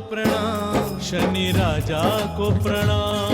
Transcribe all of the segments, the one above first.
प्रणाम, शनि राजा को प्रणाम।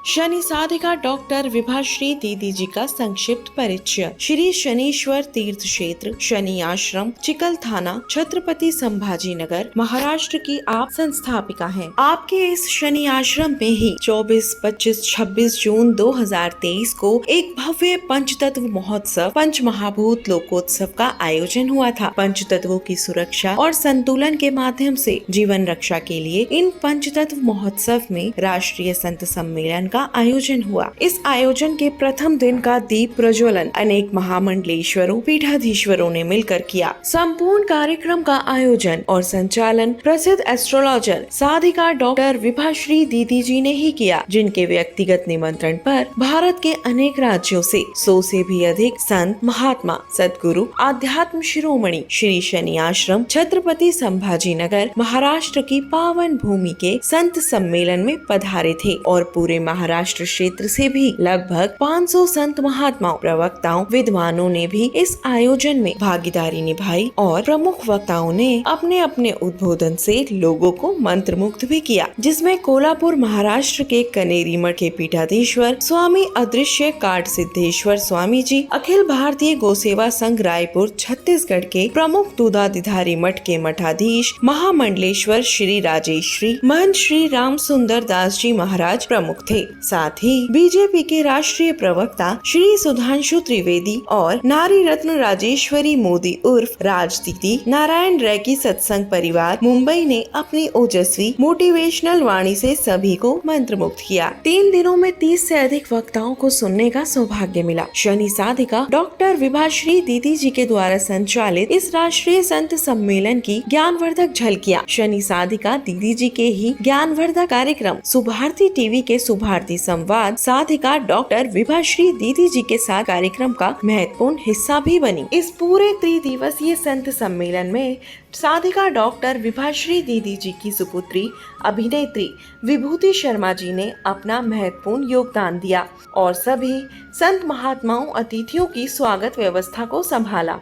शनि साधिका डॉक्टर विभाश्री दीदी जी का संक्षिप्त परिचय। श्री शनीश्वर तीर्थ क्षेत्र शनि आश्रम चिकल थाना छत्रपति संभाजी नगर महाराष्ट्र की आप संस्थापिका हैं। आपके इस शनि आश्रम में ही 24, 25, 26 जून 2023 को एक भव्य पंचतत्व महोत्सव पंच महाभूत लोकोत्सव का आयोजन हुआ था। पंचतत्वों की सुरक्षा और संतुलन के माध्यम से जीवन रक्षा के लिए इन पंचतत्व महोत्सव में राष्ट्रीय संत सम्मेलन का आयोजन हुआ। इस आयोजन के प्रथम दिन का दीप प्रज्वलन अनेक महामंडलेश्वरों पीठाधीश्वरों ने मिलकर किया। संपूर्ण कार्यक्रम का आयोजन और संचालन प्रसिद्ध एस्ट्रोलॉजर साधिका डॉक्टर विभाश्री दीदी जी ने ही किया, जिनके व्यक्तिगत निमंत्रण पर भारत के अनेक राज्यों से 100 से भी अधिक संत महात्मा सद्गुरु आध्यात्म शिरोमणि श्री शनि आश्रम छत्रपति संभाजी नगर महाराष्ट्र की पावन भूमि के संत सम्मेलन में पधारे थे और पूरे महाराष्ट्र क्षेत्र से भी लगभग 500 संत महात्माओं प्रवक्ताओं विद्वानों ने भी इस आयोजन में भागीदारी निभाई और प्रमुख वक्ताओं ने अपने अपने उद्बोधन से लोगों को मंत्रमुग्ध भी किया, जिसमें कोल्हापुर महाराष्ट्र के कनेरी मठ के पीठाधीश्वर स्वामी अदृश्य काट सिद्धेश्वर स्वामी जी, अखिल भारतीय गोसेवा संघ रायपुर छत्तीसगढ़ के प्रमुख दूधाधिधारी मठ के मठाधीश महामंडलेश्वर श्री राजेश्वरी महंत श्री राम सुंदर दास जी महाराज प्रमुख थे। साथ ही बीजेपी के राष्ट्रीय प्रवक्ता श्री सुधांशु त्रिवेदी और नारी रत्न राजेश्वरी मोदी उर्फ राज दीदी नारायण रैकी सत्संग परिवार मुंबई ने अपनी ओजस्वी मोटिवेशनल वाणी से सभी को मंत्रमुग्ध किया। 3 दिनों में 30 से अधिक वक्ताओं को सुनने का सौभाग्य मिला। शनि साधिका डॉक्टर विभाश्री दीदी जी के द्वारा संचालित इस राष्ट्रीय संत सम्मेलन की ज्ञानवर्धक झलकियां शनि साधिका दीदी जी के ही ज्ञानवर्धक कार्यक्रम सुभारती टीवी के सुभारती संवाद साधिका डॉक्टर विभाश्री दीदी जी के साथ कार्यक्रम का महत्वपूर्ण हिस्सा भी बनी। इस पूरे 3 दिवसीय संत सम्मेलन में साधिका डॉक्टर विभाश्री दीदी जी की सुपुत्री अभिनेत्री विभूति शर्मा जी ने अपना महत्वपूर्ण योगदान दिया और सभी संत महात्माओं अतिथियों की स्वागत व्यवस्था को संभाला।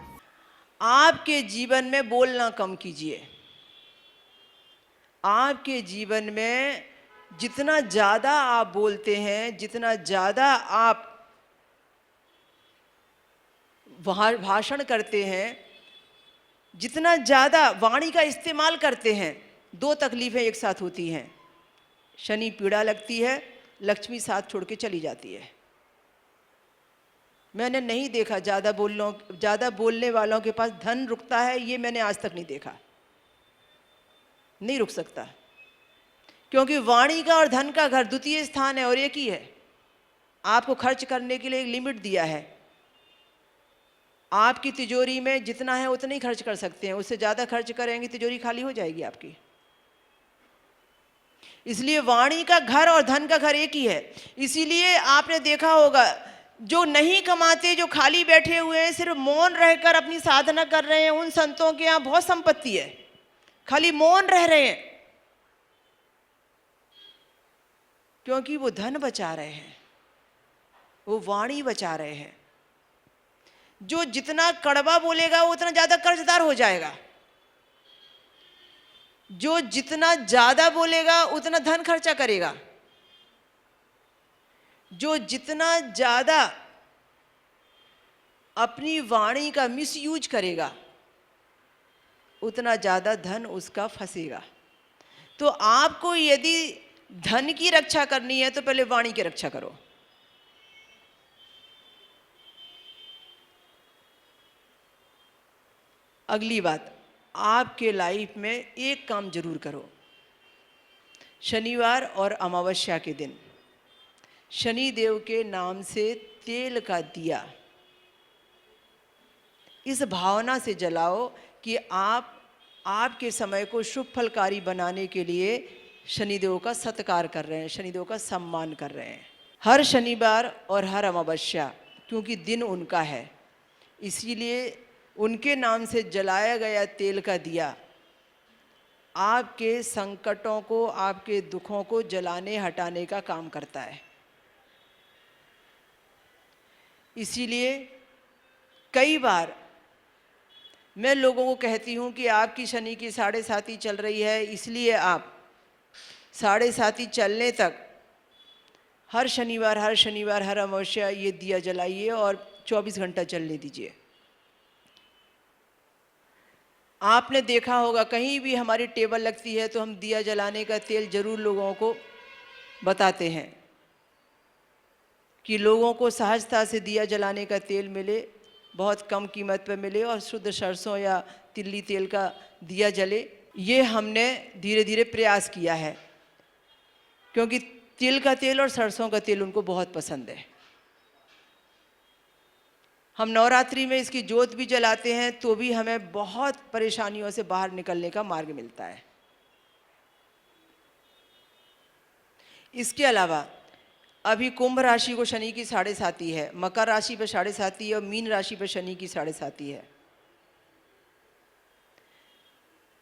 आपके जीवन में बोलना कम कीजिए। आपके जीवन में जितना ज़्यादा आप बोलते हैं, जितना ज़्यादा आप भाषण करते हैं, जितना ज़्यादा वाणी का इस्तेमाल करते हैं, 2 तकलीफ़ें एक साथ होती हैं। शनि पीड़ा लगती है, लक्ष्मी साथ छोड़ के चली जाती है। मैंने नहीं देखा ज़्यादा बोलने वालों के पास धन रुकता है, ये मैंने आज तक नहीं देखा। नहीं रुक सकता, क्योंकि वाणी का और धन का घर द्वितीय स्थान है और एक ही है। आपको खर्च करने के लिए एक लिमिट दिया है। आपकी तिजोरी में जितना है उतना ही खर्च कर सकते हैं, उससे ज़्यादा खर्च करेंगे तिजोरी खाली हो जाएगी आपकी। इसलिए वाणी का घर और धन का घर एक ही है। इसीलिए आपने देखा होगा, जो नहीं कमाते, जो खाली बैठे हुए हैं, सिर्फ मौन रहकर अपनी साधना कर रहे हैं, उन संतों के यहाँ बहुत संपत्ति है। खाली मौन रह रहे हैं क्योंकि वो धन बचा रहे हैं, वो वाणी बचा रहे हैं। जो जितना कड़वा बोलेगा वो उतना ज़्यादा कर्जदार हो जाएगा। जो जितना ज़्यादा बोलेगा उतना धन खर्चा करेगा। जो जितना ज़्यादा अपनी वाणी का मिसयूज करेगा उतना ज़्यादा धन उसका फंसेगा। तो आपको यदि धन की रक्षा करनी है तो पहले वाणी की रक्षा करो। अगली बात, आपके लाइफ में एक काम जरूर करो। शनिवार और अमावस्या के दिन शनि देव के नाम से तेल का दिया इस भावना से जलाओ कि आप आपके समय को शुभ फलकारी बनाने के लिए शनिदेव का सत्कार कर रहे हैं, शनिदेव का सम्मान कर रहे हैं। हर शनिवार और हर अमावस्या, क्योंकि दिन उनका है, इसीलिए उनके नाम से जलाया गया तेल का दिया आपके संकटों को, आपके दुखों को जलाने हटाने का काम करता है। इसीलिए कई बार मैं लोगों को कहती हूँ कि आपकी शनि की 7.5 चल रही है, इसलिए आप 7.5 चलने तक हर शनिवार हर अमावस्या ये दिया जलाइए और 24 घंटा चलने दीजिए। आपने देखा होगा कहीं भी हमारी टेबल लगती है तो हम दिया जलाने का तेल जरूर लोगों को बताते हैं कि लोगों को सहजता से दिया जलाने का तेल मिले, बहुत कम कीमत पर मिले और शुद्ध सरसों या तिल्ली तेल का दिया जले। ये हमने धीरे धीरे प्रयास किया है, क्योंकि तिल का तेल और सरसों का तेल उनको बहुत पसंद है। हम नवरात्रि में इसकी जोत भी जलाते हैं तो भी हमें बहुत परेशानियों से बाहर निकलने का मार्ग मिलता है। इसके अलावा अभी कुंभ राशि को शनि की 7.5 है, मकर राशि पर 7.5 है और मीन राशि पर शनि की 7.5 है।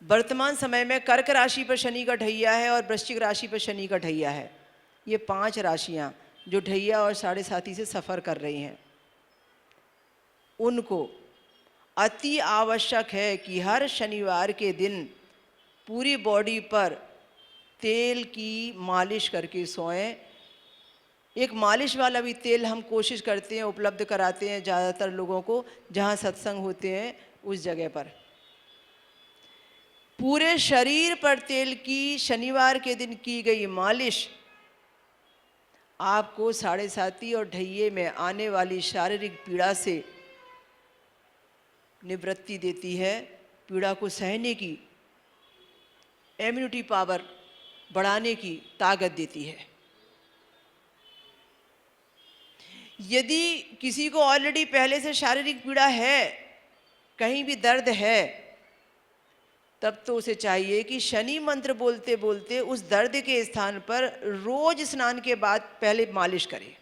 वर्तमान समय में कर्क राशि पर शनि का ढैया है और वृश्चिक राशि पर शनि का ढैया है। ये 5 राशियां जो ढैया और 7.5 से सफ़र कर रही हैं, उनको अति आवश्यक है कि हर शनिवार के दिन पूरी बॉडी पर तेल की मालिश करके सोएं। एक मालिश वाला भी तेल हम कोशिश करते हैं उपलब्ध कराते हैं ज़्यादातर लोगों को, जहाँ सत्संग होते हैं उस जगह पर। पूरे शरीर पर तेल की शनिवार के दिन की गई मालिश आपको 7.5 और ढैये में आने वाली शारीरिक पीड़ा से निवृत्ति देती है, पीड़ा को सहने की, इम्यूनिटी पावर बढ़ाने की ताकत देती है। यदि किसी को ऑलरेडी पहले से शारीरिक पीड़ा है, कहीं भी दर्द है, तब तो उसे चाहिए कि शनि मंत्र बोलते बोलते उस दर्द के स्थान पर रोज स्नान के बाद पहले मालिश करे।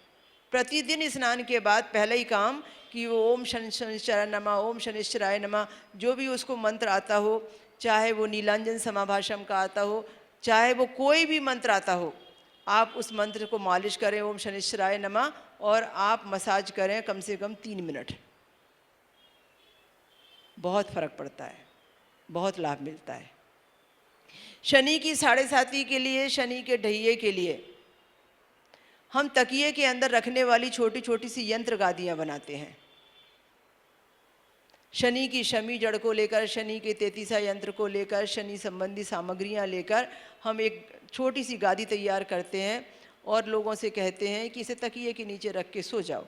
प्रतिदिन स्नान के बाद पहले ही काम कि वो ओम शनिश्चराय नमः, ओम शनिश्चराय नमः, जो भी उसको मंत्र आता हो, चाहे वो नीलांजन समाभाषम का आता हो, चाहे वो कोई भी मंत्र आता हो, आप उस मंत्र को मालिश करें ओम शनिश्चराय नमः, और आप मसाज करें कम से कम 3 मिनट। बहुत फर्क पड़ता है, बहुत लाभ मिलता है। शनि की 7.5 के लिए, शनि के ढैये के लिए हम तकिए के अंदर रखने वाली छोटी छोटी सी यंत्र गादियाँ बनाते हैं। शनि की शमी जड़ को लेकर, शनि के 33 यंत्र को लेकर, शनि संबंधी सामग्रियाँ लेकर हम एक छोटी सी गादी तैयार करते हैं और लोगों से कहते हैं कि इसे तकिए के नीचे रख के सो जाओ।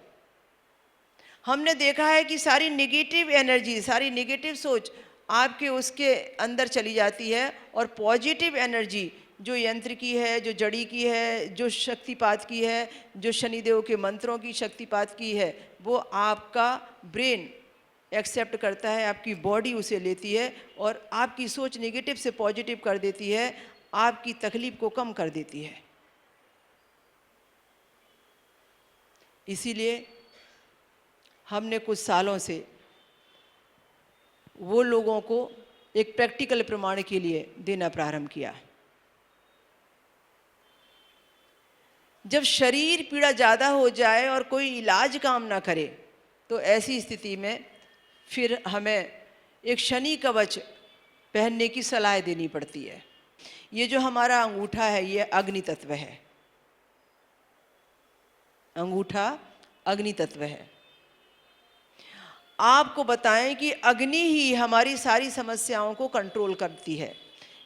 हमने देखा है कि सारी नेगेटिव एनर्जी, सारी नेगेटिव सोच आपके उसके अंदर चली जाती है और पॉजिटिव एनर्जी जो यंत्र की है, जो जड़ी की है, जो शक्तिपात की है, जो शनिदेव के मंत्रों की शक्तिपात की है, वो आपका ब्रेन एक्सेप्ट करता है, आपकी बॉडी उसे लेती है और आपकी सोच नेगेटिव से पॉजिटिव कर देती है, आपकी तकलीफ को कम कर देती है। इसीलिए हमने कुछ सालों से वो लोगों को एक प्रैक्टिकल प्रमाण के लिए देना प्रारंभ किया। जब शरीर पीड़ा ज़्यादा हो जाए और कोई इलाज काम ना करे, तो ऐसी स्थिति में फिर हमें एक शनि कवच पहनने की सलाह देनी पड़ती है। ये जो हमारा अंगूठा है, ये अग्नि तत्व है। अंगूठा अग्नि तत्व है। आपको बताएं कि अग्नि ही हमारी सारी समस्याओं को कंट्रोल करती है,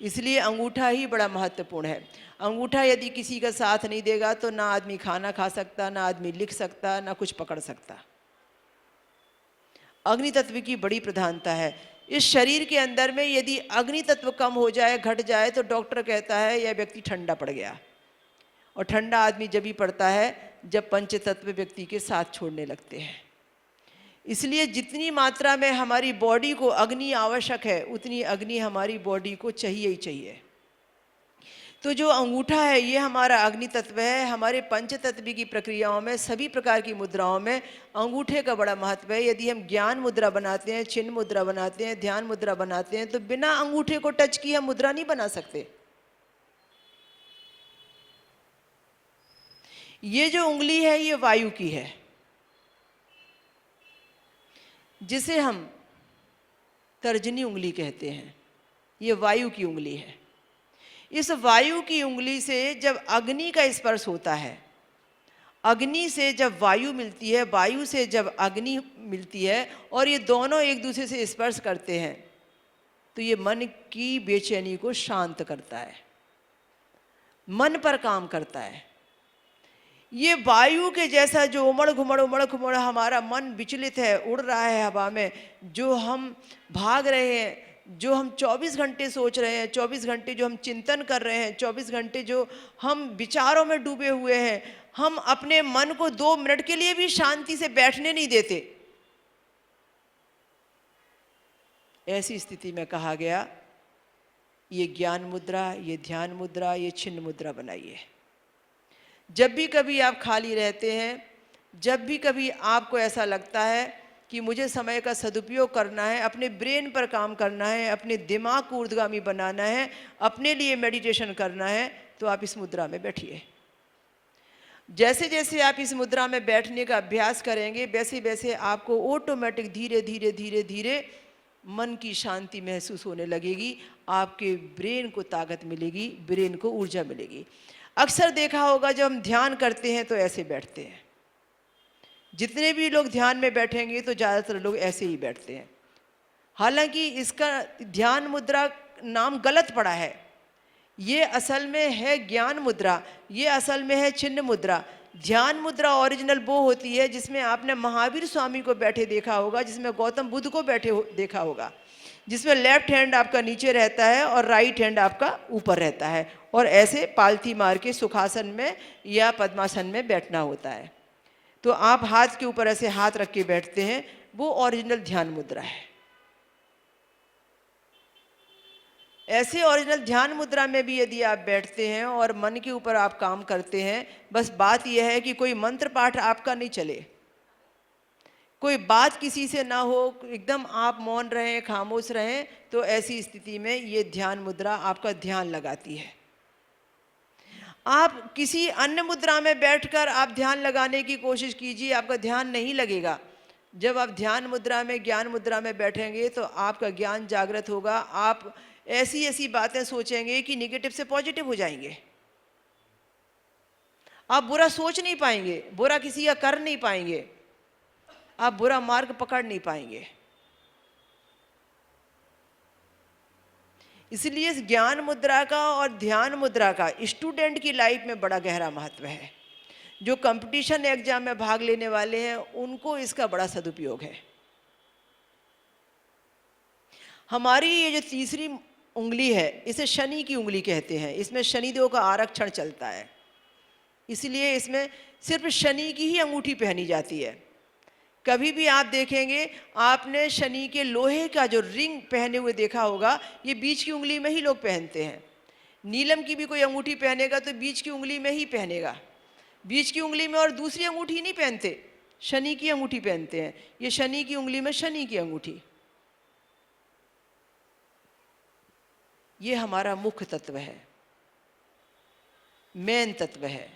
इसलिए अंगूठा ही बड़ा महत्वपूर्ण है। अंगूठा यदि किसी का साथ नहीं देगा तो ना आदमी खाना खा सकता, ना आदमी लिख सकता, ना कुछ पकड़ सकता। अग्नि तत्व की बड़ी प्रधानता है। इस शरीर के अंदर में यदि अग्नि तत्व कम हो जाए, घट जाए, तो डॉक्टर कहता है यह व्यक्ति ठंडा पड़ गया। और ठंडा आदमी जब ही पड़ता है जब पंचतत्व व्यक्ति के साथ छोड़ने लगते हैं। इसलिए जितनी मात्रा में हमारी बॉडी को अग्नि आवश्यक है, उतनी अग्नि हमारी बॉडी को चाहिए ही चाहिए। तो जो अंगूठा है ये हमारा अग्नि तत्व है। हमारे पंचतत्व की प्रक्रियाओं में, सभी प्रकार की मुद्राओं में अंगूठे का बड़ा महत्व है। यदि हम ज्ञान मुद्रा बनाते हैं, चिन्ह मुद्रा बनाते हैं, ध्यान मुद्रा बनाते हैं, तो बिना अंगूठे को टच किए हम मुद्रा नहीं बना सकते। ये जो उंगली है ये वायु की है, जिसे हम तर्जनी उंगली कहते हैं, ये वायु की उंगली है। इस वायु की उंगली से जब अग्नि का स्पर्श होता है, अग्नि से जब वायु मिलती है, वायु से जब अग्नि मिलती है और ये दोनों एक दूसरे से स्पर्श करते हैं, तो ये मन की बेचैनी को शांत करता है, मन पर काम करता है। ये वायु के जैसा जो उमड़ घुमड़ हमारा मन विचलित है, उड़ रहा है हवा में, जो हम भाग रहे हैं, जो हम 24 घंटे सोच रहे हैं, 24 घंटे जो हम चिंतन कर रहे हैं, 24 घंटे जो हम विचारों में डूबे हुए हैं, हम अपने मन को 2 मिनट के लिए भी शांति से बैठने नहीं देते। ऐसी स्थिति में कहा गया, ये ज्ञान मुद्रा, ये ध्यान मुद्रा, ये छिन्न मुद्रा बनाइए। जब भी कभी आप खाली रहते हैं, जब भी कभी आपको ऐसा लगता है कि मुझे समय का सदुपयोग करना है, अपने ब्रेन पर काम करना है, अपने दिमाग को ऊर्ध्वगामी बनाना है, अपने लिए मेडिटेशन करना है, तो आप इस मुद्रा में बैठिए। जैसे जैसे आप इस मुद्रा में बैठने का अभ्यास करेंगे, वैसे वैसे आपको ऑटोमेटिक धीरे धीरे धीरे धीरे मन की शांति महसूस होने लगेगी, आपके ब्रेन को ताकत मिलेगी, ब्रेन को ऊर्जा मिलेगी। अक्सर देखा होगा जब हम ध्यान करते हैं तो ऐसे बैठते हैं। जितने भी लोग ध्यान में बैठेंगे तो ज़्यादातर लोग ऐसे ही बैठते हैं। हालांकि इसका ध्यान मुद्रा नाम गलत पड़ा है। ये असल में है ज्ञान मुद्रा, ये असल में है छिन्न मुद्रा। ध्यान मुद्रा ओरिजिनल वो होती है जिसमें आपने महावीर स्वामी को बैठे देखा होगा, जिसमें गौतम बुद्ध को बैठे देखा होगा, जिसमें लेफ्ट हैंड आपका नीचे रहता है और राइट हैंड आपका ऊपर रहता है, और ऐसे पालथी मार के सुखासन में या पद्मासन में बैठना होता है। तो आप हाथ के ऊपर ऐसे हाथ रख के बैठते हैं, वो ओरिजिनल ध्यान मुद्रा है। ऐसे ओरिजिनल ध्यान मुद्रा में भी यदि आप बैठते हैं और मन के ऊपर आप काम करते हैं, बस बात यह है कि कोई मंत्र पाठ आपका नहीं चले, कोई बात किसी से ना हो, एकदम आप मौन रहें, खामोश रहें, तो ऐसी स्थिति में ये ध्यान मुद्रा आपका ध्यान लगाती है। आप किसी अन्य मुद्रा में बैठकर आप ध्यान लगाने की कोशिश कीजिए, आपका ध्यान नहीं लगेगा। जब आप ध्यान मुद्रा में, ज्ञान मुद्रा में बैठेंगे तो आपका ज्ञान जागृत होगा, आप ऐसी ऐसी बातें सोचेंगे कि निगेटिव से पॉजिटिव हो जाएंगे। आप बुरा सोच नहीं पाएंगे, बुरा किसी का कर नहीं पाएंगे, आप बुरा मार्ग पकड़ नहीं पाएंगे। इसलिए इस ज्ञान मुद्रा का और ध्यान मुद्रा का स्टूडेंट की लाइफ में बड़ा गहरा महत्व है। जो कंपटीशन एग्जाम में भाग लेने वाले हैं उनको इसका बड़ा सदुपयोग है। हमारी ये जो तीसरी उंगली है, इसे शनि की उंगली कहते हैं। इसमें शनिदेव का आरक्षण चलता है, इसलिए इसमें सिर्फ शनि की ही अंगूठी पहनी जाती है। कभी भी आप देखेंगे, आपने शनि के लोहे का जो रिंग पहने हुए देखा होगा, ये बीच की उंगली में ही लोग पहनते हैं। नीलम की भी कोई अंगूठी पहनेगा तो बीच की उंगली में ही पहनेगा, बीच की उंगली में और दूसरी अंगूठी नहीं पहनते, शनि की अंगूठी पहनते हैं। ये शनि की उंगली में शनि की अंगूठी, ये हमारा मुख्य तत्व है, मेन तत्व है।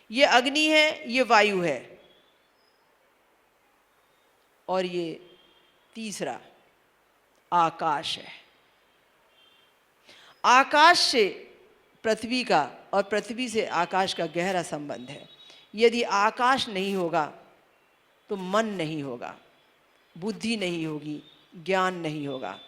ये अग्नि है, ये वायु है, और ये तीसरा आकाश है। आकाश से पृथ्वी का और पृथ्वी से आकाश का गहरा संबंध है। यदि आकाश नहीं होगा तो मन नहीं होगा, बुद्धि नहीं होगी, ज्ञान नहीं होगा।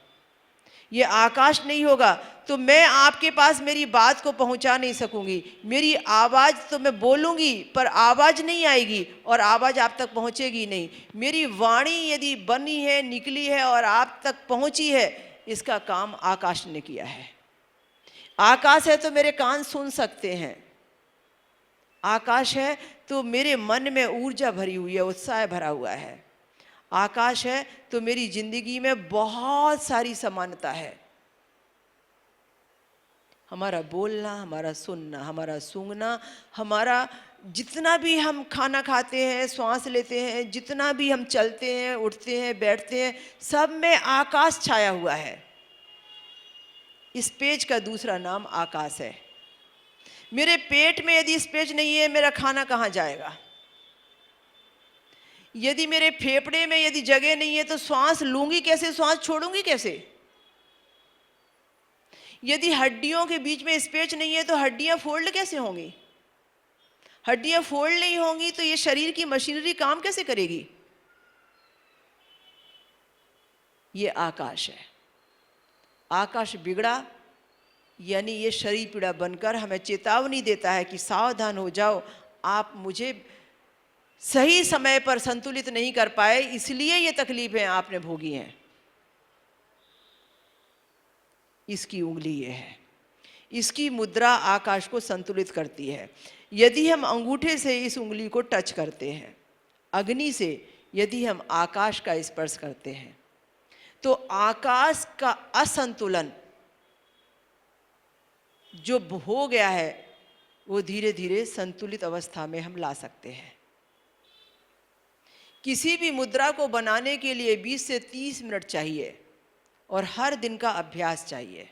ये आकाश नहीं होगा तो मैं आपके पास मेरी बात को पहुंचा नहीं सकूंगी। मेरी आवाज़ तो मैं बोलूंगी पर आवाज़ नहीं आएगी और आवाज़ आप तक पहुंचेगी नहीं। मेरी वाणी यदि बनी है, निकली है और आप तक पहुंची है, इसका काम आकाश ने किया है। आकाश है तो मेरे कान सुन सकते हैं, आकाश है तो मेरे मन में ऊर्जा भरी हुई है, उत्साह भरा हुआ है। आकाश है तो मेरी जिंदगी में बहुत सारी समानता है। हमारा बोलना, हमारा सुनना, हमारा सूंघना, हमारा जितना भी हम खाना खाते हैं, श्वास लेते हैं, जितना भी हम चलते हैं, उठते हैं, बैठते हैं, सब में आकाश छाया हुआ है। इस पेज का दूसरा नाम आकाश है। मेरे पेट में यदि स्पेस नहीं है, मेरा खाना कहाँ जाएगा? यदि मेरे फेफड़े में यदि जगह नहीं है तो श्वास लूंगी कैसे, श्वास छोड़ूंगी कैसे? यदि हड्डियों के बीच में स्पेस नहीं है तो हड्डियां फोल्ड कैसे होंगी? हड्डियां फोल्ड नहीं होंगी तो ये शरीर की मशीनरी काम कैसे करेगी? ये आकाश है। आकाश बिगड़ा यानी ये शरीर पीड़ा बनकर हमें चेतावनी देता है कि सावधान हो जाओ, आप मुझे सही समय पर संतुलित नहीं कर पाए, इसलिए ये तकलीफें आपने भोगी हैं। इसकी उंगली ये है, इसकी मुद्रा आकाश को संतुलित करती है। यदि हम अंगूठे से इस उंगली को टच करते हैं, अग्नि से यदि हम आकाश का स्पर्श करते हैं, तो आकाश का असंतुलन जो हो गया है वो धीरे धीरे संतुलित अवस्था में हम ला सकते हैं। किसी भी मुद्रा को बनाने के लिए 20 से 30 मिनट चाहिए और हर दिन का अभ्यास चाहिए,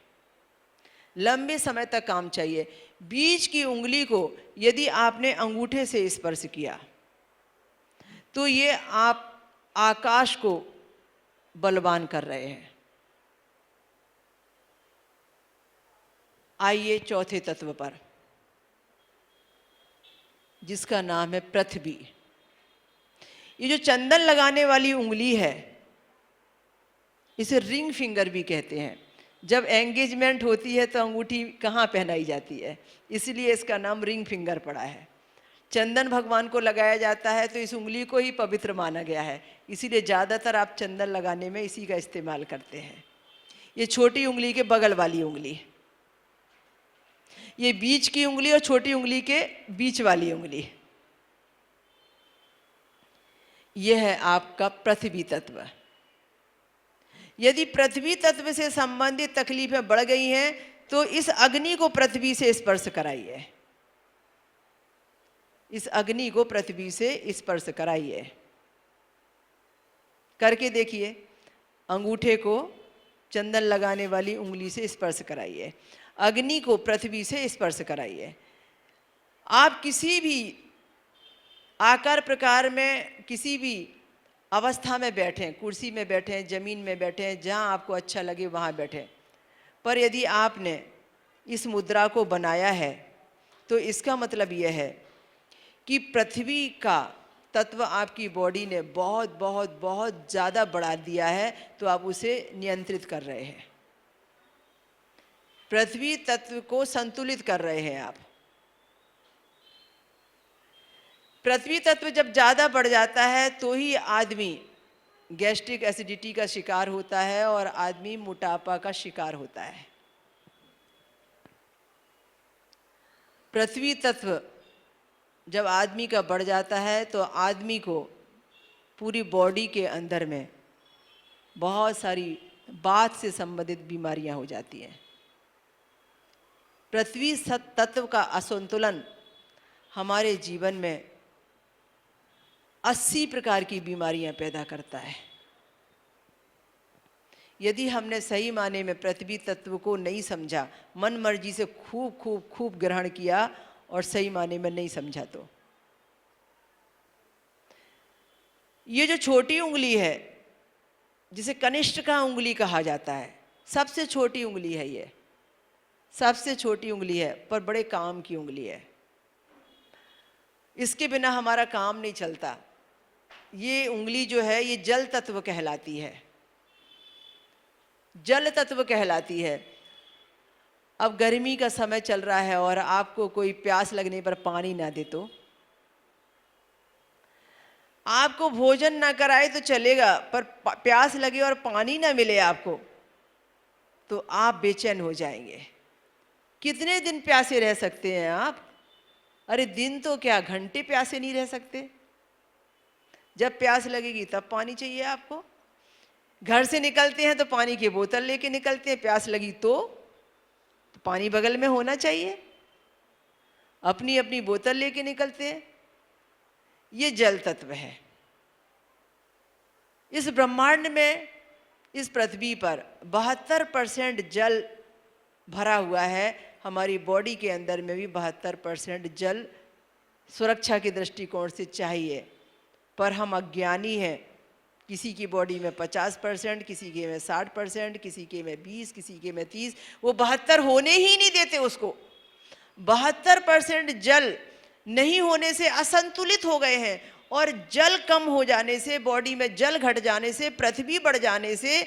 लंबे समय तक काम चाहिए। बीच की उंगली को यदि आपने अंगूठे से स्पर्श किया तो ये आप आकाश को बलवान कर रहे हैं। आइए चौथे तत्व पर, जिसका नाम है पृथ्वी। ये जो चंदन लगाने वाली उंगली है इसे रिंग फिंगर भी कहते हैं। जब एंगेजमेंट होती है तो अंगूठी कहाँ पहनाई जाती है, इसलिए इसका नाम रिंग फिंगर पड़ा है। चंदन भगवान को लगाया जाता है तो इस उंगली को ही पवित्र माना गया है, इसीलिए ज़्यादातर आप चंदन लगाने में इसी का इस्तेमाल करते हैं। ये छोटी उंगली के बगल वाली उंगली, ये बीच की उंगली और छोटी उंगली के बीच वाली उंगली, यह है आपका पृथ्वी तत्व। यदि पृथ्वी तत्व से संबंधित तकलीफें बढ़ गई हैं तो इस अग्नि को पृथ्वी से स्पर्श कराइए, इस अग्नि को पृथ्वी से स्पर्श कराइए। करके देखिए, अंगूठे को चंदन लगाने वाली उंगली से स्पर्श कराइए, अग्नि को पृथ्वी से स्पर्श कराइए। आप किसी भी आकार प्रकार में किसी भी अवस्था में बैठें, कुर्सी में बैठें, ज़मीन में बैठें, जहाँ आपको अच्छा लगे वहाँ बैठें, पर यदि आपने इस मुद्रा को बनाया है तो इसका मतलब यह है कि पृथ्वी का तत्व आपकी बॉडी ने बहुत बहुत बहुत ज़्यादा बढ़ा दिया है, तो आप उसे नियंत्रित कर रहे हैं, पृथ्वी तत्व को संतुलित कर रहे हैं आप। पृथ्वी तत्व जब ज़्यादा बढ़ जाता है तो ही आदमी गैस्ट्रिक एसिडिटी का शिकार होता है और आदमी मोटापा का शिकार होता है। पृथ्वी तत्व जब आदमी का बढ़ जाता है तो आदमी को पूरी बॉडी के अंदर में बहुत सारी बात से संबंधित बीमारियां हो जाती हैं। पृथ्वी तत्व का असंतुलन हमारे जीवन में 80 प्रकार की बीमारियां पैदा करता है। यदि हमने सही माने में पृथ्वी तत्व को नहीं समझा, मन मर्जी से खूब खूब खूब ग्रहण किया और सही माने में नहीं समझा, तो ये जो छोटी उंगली है जिसे कनिष्ठिका उंगली कहा जाता है, सबसे छोटी उंगली है, ये सबसे छोटी उंगली है पर बड़े काम की उंगली है। इसके बिना हमारा काम नहीं चलता। ये उंगली जो है ये जल तत्व कहलाती है, जल तत्व कहलाती है। अब गर्मी का समय चल रहा है और आपको कोई प्यास लगने पर पानी ना दे तो, आपको भोजन ना कराए तो चलेगा, पर प्यास लगे और पानी ना मिले आपको तो आप बेचैन हो जाएंगे। कितने दिन प्यासे रह सकते हैं आप? अरे दिन तो क्या, घंटे प्यासे नहीं रह सकते। जब प्यास लगेगी तब पानी चाहिए आपको। घर से निकलते हैं तो पानी की बोतल लेके निकलते हैं, प्यास लगी तो पानी बगल में होना चाहिए, अपनी अपनी बोतल लेके निकलते हैं। ये जल तत्व है। इस ब्रह्मांड में, इस पृथ्वी पर 72% जल भरा हुआ है। हमारी बॉडी के अंदर में भी 72% जल सुरक्षा के दृष्टिकोण से चाहिए। पर हम अज्ञानी हैं। किसी की बॉडी में 50%, किसी के में 60%, किसी के में 20, किसी के में 30, वो 72 होने ही नहीं देते उसको। 72% जल नहीं होने से असंतुलित हो गए हैं, और जल कम हो जाने से, बॉडी में जल घट जाने से, पृथ्वी बढ़ जाने से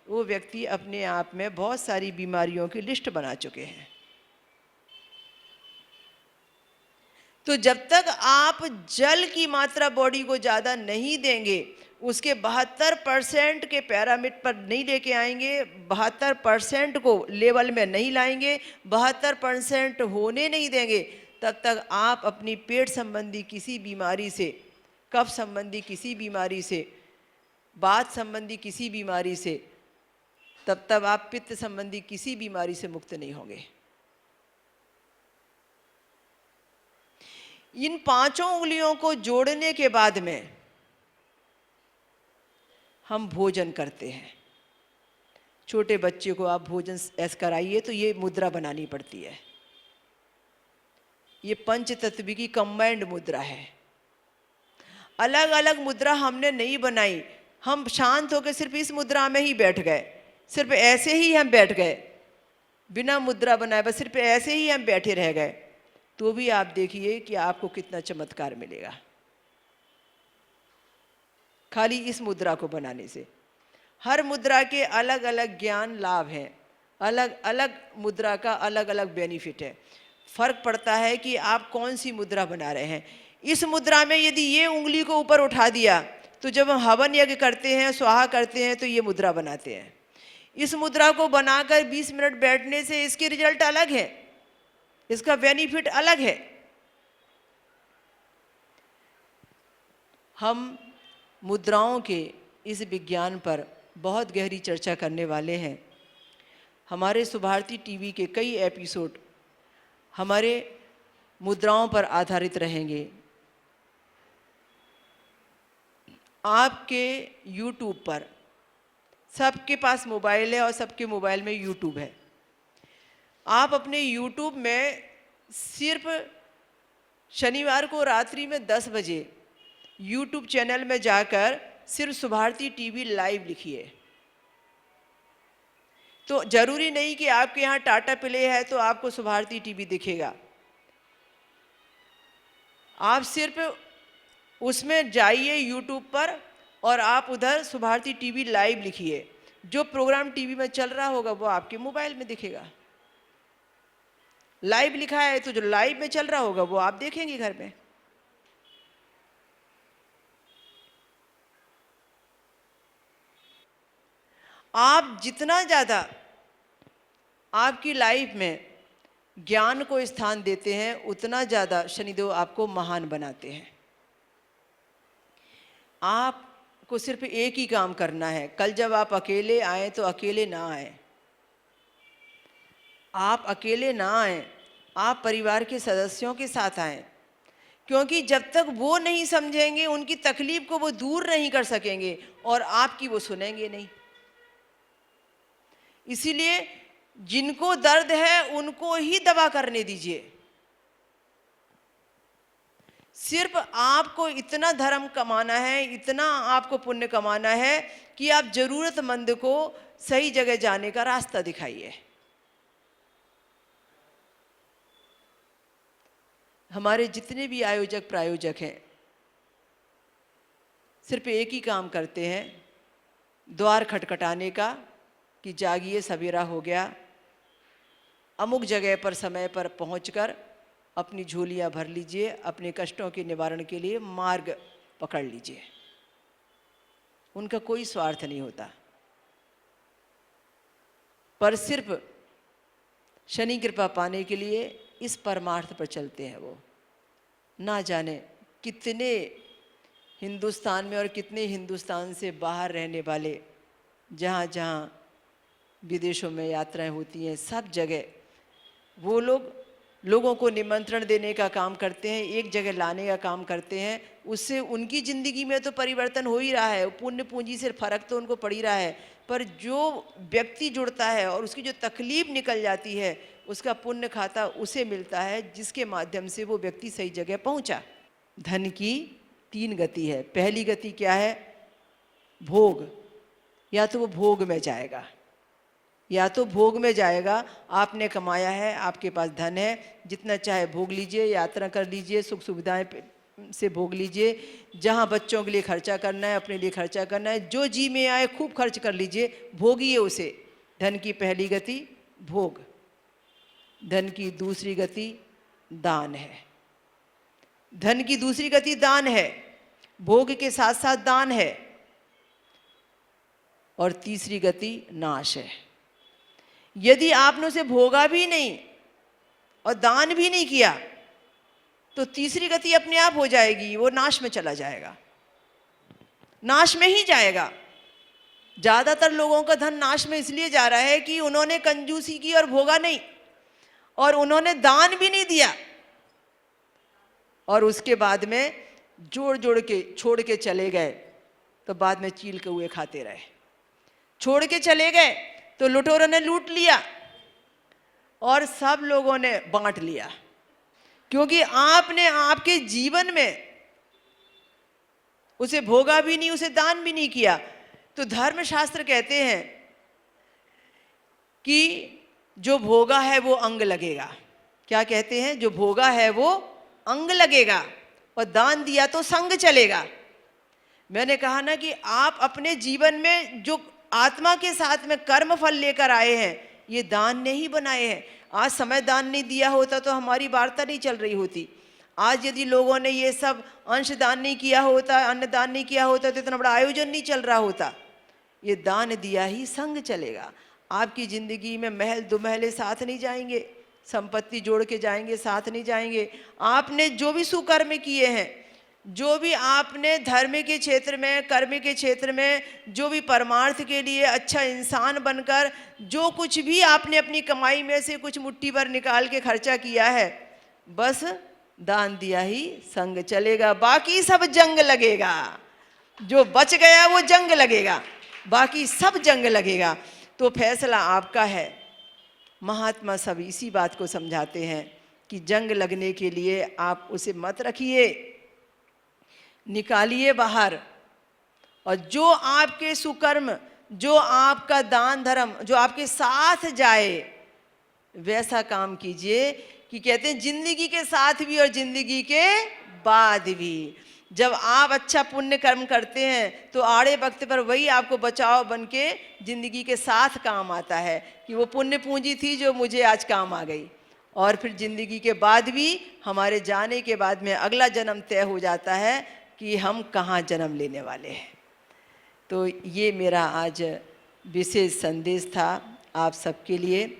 वो व्यक्ति अपने आप में बहुत सारी बीमारियों की लिस्ट बना चुके हैं। तो जब तक आप जल की मात्रा बॉडी को ज़्यादा नहीं देंगे, उसके 72% के पैरामीटर पर नहीं लेके आएंगे, 72% को लेवल में नहीं लाएंगे, 72% होने नहीं देंगे, तब तक आप अपनी पेट संबंधी किसी बीमारी से, कफ संबंधी किसी बीमारी से, वात संबंधी किसी बीमारी से, तब तक आप पित्त संबंधी किसी बीमारी से मुक्त नहीं होंगे। इन 5 उंगलियों को जोड़ने के बाद में हम भोजन करते हैं। छोटे बच्चे को आप भोजन ऐसे कराइए तो ये मुद्रा बनानी पड़ती है। ये पंच तत्व की कंबाइंड मुद्रा है। अलग अलग मुद्रा हमने नहीं बनाई, हम शांत होकर सिर्फ इस मुद्रा में ही बैठ गए, सिर्फ ऐसे ही हम बैठ गए, बिना मुद्रा बनाए बस सिर्फ ऐसे ही हम बैठे रह गए, तो भी आप देखिए कि आपको कितना चमत्कार मिलेगा खाली इस मुद्रा को बनाने से। हर मुद्रा के अलग अलग ज्ञान लाभ हैं, अलग अलग मुद्रा का अलग अलग बेनिफिट है। फर्क पड़ता है कि आप कौन सी मुद्रा बना रहे हैं। इस मुद्रा में यदि ये उंगली को ऊपर उठा दिया तो जब हम हवन यज्ञ करते हैं, स्वाहा करते हैं, तो ये मुद्रा बनाते हैं। इस मुद्रा को बनाकर 20 मिनट बैठने से इसके रिजल्ट अलग है, इसका बेनिफिट अलग है। हम मुद्राओं के इस विज्ञान पर बहुत गहरी चर्चा करने वाले हैं। हमारे सुभारती टीवी के कई एपिसोड हमारे मुद्राओं पर आधारित रहेंगे। आपके YouTube पर, सबके पास मोबाइल है और सबके मोबाइल में YouTube है, आप अपने YouTube में सिर्फ शनिवार को रात्रि में 10 बजे YouTube चैनल में जाकर सिर्फ सुभारती टीवी लाइव लिखिए। तो जरूरी नहीं कि आपके यहाँ टाटा प्ले है तो आपको सुभारती टीवी दिखेगा। आप सिर्फ उसमें जाइए YouTube पर और आप उधर सुभारती टीवी लाइव लिखिए, जो प्रोग्राम टीवी में चल रहा होगा वो आपके मोबाइल में दिखेगा। लाइव लिखा है तो जो लाइव में चल रहा होगा वो आप देखेंगे घर में। आप जितना ज़्यादा आपकी लाइफ में ज्ञान को स्थान देते हैं, उतना ज़्यादा शनिदेव आपको महान बनाते हैं। आपको सिर्फ एक ही काम करना है। कल जब आप अकेले आए तो अकेले ना आए, आप अकेले ना आए, आप परिवार के सदस्यों के साथ आए, क्योंकि जब तक वो नहीं समझेंगे, उनकी तकलीफ को वो दूर नहीं कर सकेंगे और आपकी वो सुनेंगे नहीं। इसीलिए जिनको दर्द है उनको ही दवा करने दीजिए। सिर्फ आपको इतना धर्म कमाना है, इतना आपको पुण्य कमाना है कि आप जरूरतमंद को सही जगह जाने का रास्ता दिखाइए। हमारे जितने भी आयोजक प्रायोजक हैं सिर्फ एक ही काम करते हैं, द्वार खटखटाने का कि जागिए सवेरा हो गया, अमुक जगह पर समय पर पहुंचकर अपनी झोलियां भर लीजिए, अपने कष्टों के निवारण के लिए मार्ग पकड़ लीजिए। उनका कोई स्वार्थ नहीं होता, पर सिर्फ शनि कृपा पाने के लिए इस परमार्थ पर चलते हैं। वो ना जाने कितने हिंदुस्तान में और कितने हिंदुस्तान से बाहर रहने वाले, जहाँ जहाँ विदेशों में यात्राएं होती हैं, सब जगह वो लोगों को निमंत्रण देने का काम करते हैं, एक जगह लाने का काम करते हैं। उससे उनकी ज़िंदगी में तो परिवर्तन हो ही रहा है, पुण्य पूंजी से फर्क तो उनको पड़ ही रहा है, पर जो व्यक्ति जुड़ता है और उसकी जो तकलीफ निकल जाती है, उसका पुण्य खाता उसे मिलता है जिसके माध्यम से वो व्यक्ति सही जगह पहुंचा। धन की तीन गति है। पहली गति क्या है? भोग। या तो वो भोग में जाएगा, या तो भोग में जाएगा। आपने कमाया है, आपके पास धन है, जितना चाहे भोग लीजिए, यात्रा कर लीजिए, सुख सुविधाएं से भोग लीजिए, जहाँ बच्चों के लिए खर्चा करना है, अपने लिए खर्चा करना है, जो जी में आए खूब खर्च कर लीजिए, भोगिए उसे। धन की पहली गति भोग। धन की दूसरी गति दान है। धन की दूसरी गति दान है, भोग के साथ साथ दान है। और तीसरी गति नाश है। यदि आपने उसे भोगा भी नहीं और दान भी नहीं किया तो तीसरी गति अपने आप हो जाएगी, वो नाश में चला जाएगा, नाश में ही जाएगा। ज़्यादातर लोगों का धन नाश में इसलिए जा रहा है कि उन्होंने कंजूसी की और भोगा नहीं, और उन्होंने दान भी नहीं दिया, और उसके बाद में जोड़ जोड़ के छोड़ के चले गए, तो बाद में चील कौए खाते रहे। छोड़ के चले गए तो लुटेरों ने लूट लिया और सब लोगों ने बांट लिया, क्योंकि आपने आपके जीवन में उसे भोगा भी नहीं, उसे दान भी नहीं किया। तो धर्मशास्त्र कहते हैं कि जो भोगा है वो अंग लगेगा। क्या कहते हैं? जो भोगा है वो अंग लगेगा, और दान दिया तो संग चलेगा। मैंने कहा ना कि आप अपने जीवन में जो आत्मा के साथ में कर्म फल लेकर आए हैं, ये दान ने ही बनाए हैं। आज समय दान नहीं दिया होता तो हमारी वार्ता नहीं चल रही होती। आज यदि लोगों ने ये सब अंश दान नहीं किया होता, अन्न दान नहीं किया होता, तो इतना बड़ा आयोजन नहीं चल रहा होता। ये दान दिया ही संग चलेगा। आपकी ज़िंदगी में महल दो महले साथ नहीं जाएंगे, संपत्ति जोड़ के जाएंगे, साथ नहीं जाएंगे। आपने जो भी सुकर्म किए हैं, जो भी आपने धर्म के क्षेत्र में, कर्म के क्षेत्र में, जो भी परमार्थ के लिए अच्छा इंसान बनकर जो कुछ भी आपने अपनी कमाई में से कुछ मुट्ठी भर निकाल के खर्चा किया है, बस दान दिया ही संग चलेगा, बाकी सब जंग लगेगा। जो बच गया वो जंग लगेगा, बाकी सब जंग लगेगा। तो फैसला आपका है। महात्मा सब इसी बात को समझाते हैं कि जंग लगने के लिए आप उसे मत रखिए, निकालिए बाहर। और जो आपके सुकर्म, जो आपका दान धर्म, जो आपके साथ जाए, वैसा काम कीजिए कि कहते हैं जिंदगी के साथ भी और जिंदगी के बाद भी। जब आप अच्छा पुण्य कर्म करते हैं तो आड़े वक्त पर वही आपको बचाव बन के जिंदगी के साथ काम आता है कि वो पुण्य पूंजी थी जो मुझे आज काम आ गई। और फिर जिंदगी के बाद भी, हमारे जाने के बाद में अगला जन्म तय हो जाता है कि हम कहाँ जन्म लेने वाले हैं। तो ये मेरा आज विशेष संदेश था आप सबके लिए।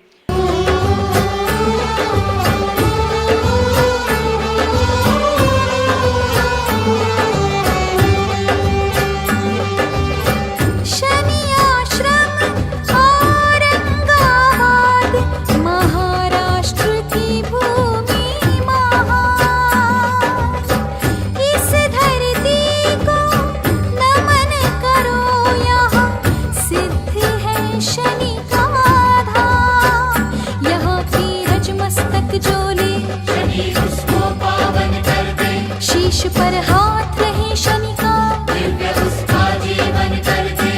शीश पर हाथ रहे शनि का, दिव्य उसका जीवन कर दे।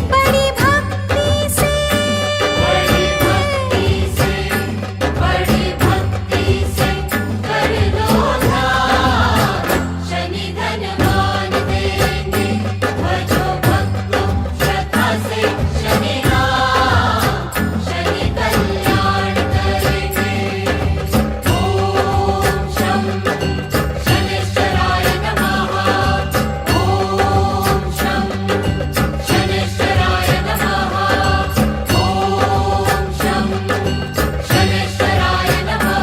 बड़ी भक्ति से, बड़ी भक्ति से, बड़ी भक्ति से कर लो ध्यान, शनि धनवान देंगे। भजो भक्तो श्रद्धा से शनि नाम, शनि कल्याण करेंगे। ओम शं शनिश्चराय नमः। ओम शं शनिश्चराय नमः। ओम शं शनिश्चराय नमः।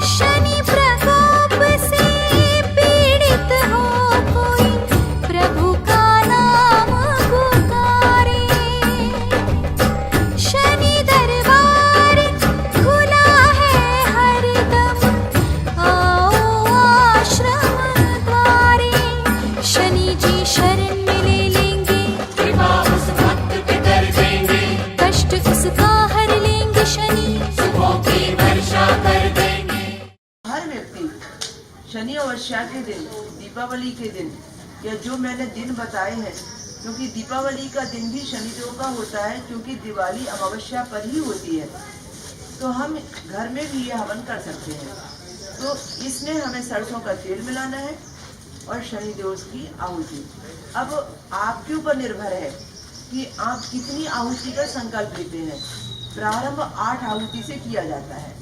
शनि प्रकोप से पीड़ित हो कोई, प्रभु का नाम पुकारे। शनि दरबार खुला है हरदम, आओ आश्रम द्वारे। शनि जी शरण में ले लेंगे, कृपा उस शनि अमावस्या के दिन, दीपावली के दिन, या जो मैंने दिन बताए हैं, क्योंकि दीपावली का दिन भी शनिदेव का होता है, क्योंकि दिवाली अमावस्या पर ही होती है, तो हम घर में भी ये हवन कर सकते हैं। तो इसमें हमें सरसों का तेल मिलाना है और शनिदेव की आहुति। अब आपके ऊपर निर्भर है कि आप कितनी आहुति का संकल्प लेते हैं। प्रारंभ 8 आहुति से किया जाता है,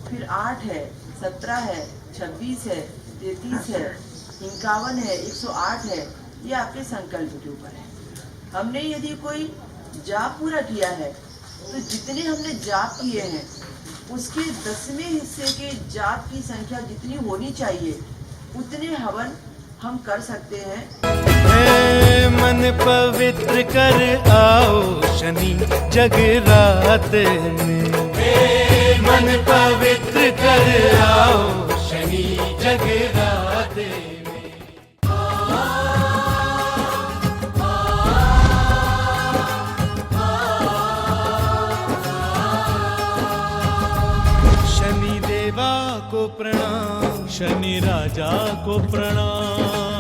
फिर 8 है, 17 है, 26 है, 33 है, 51 है, 108 है, ये आपके संकल्प के ऊपर है। हमने यदि कोई जाप पूरा किया है तो जितने हमने जाप किए हैं उसके 10वें हिस्से के जाप की संख्या जितनी होनी चाहिए उतने हवन हम कर सकते हैं। हे मन पवित्र कर आओ शनि जगरात में, हे मन पवित्र कर आओ शनि जगरात में। शनि देवा को प्रणाम, शनि राजा को प्रणाम।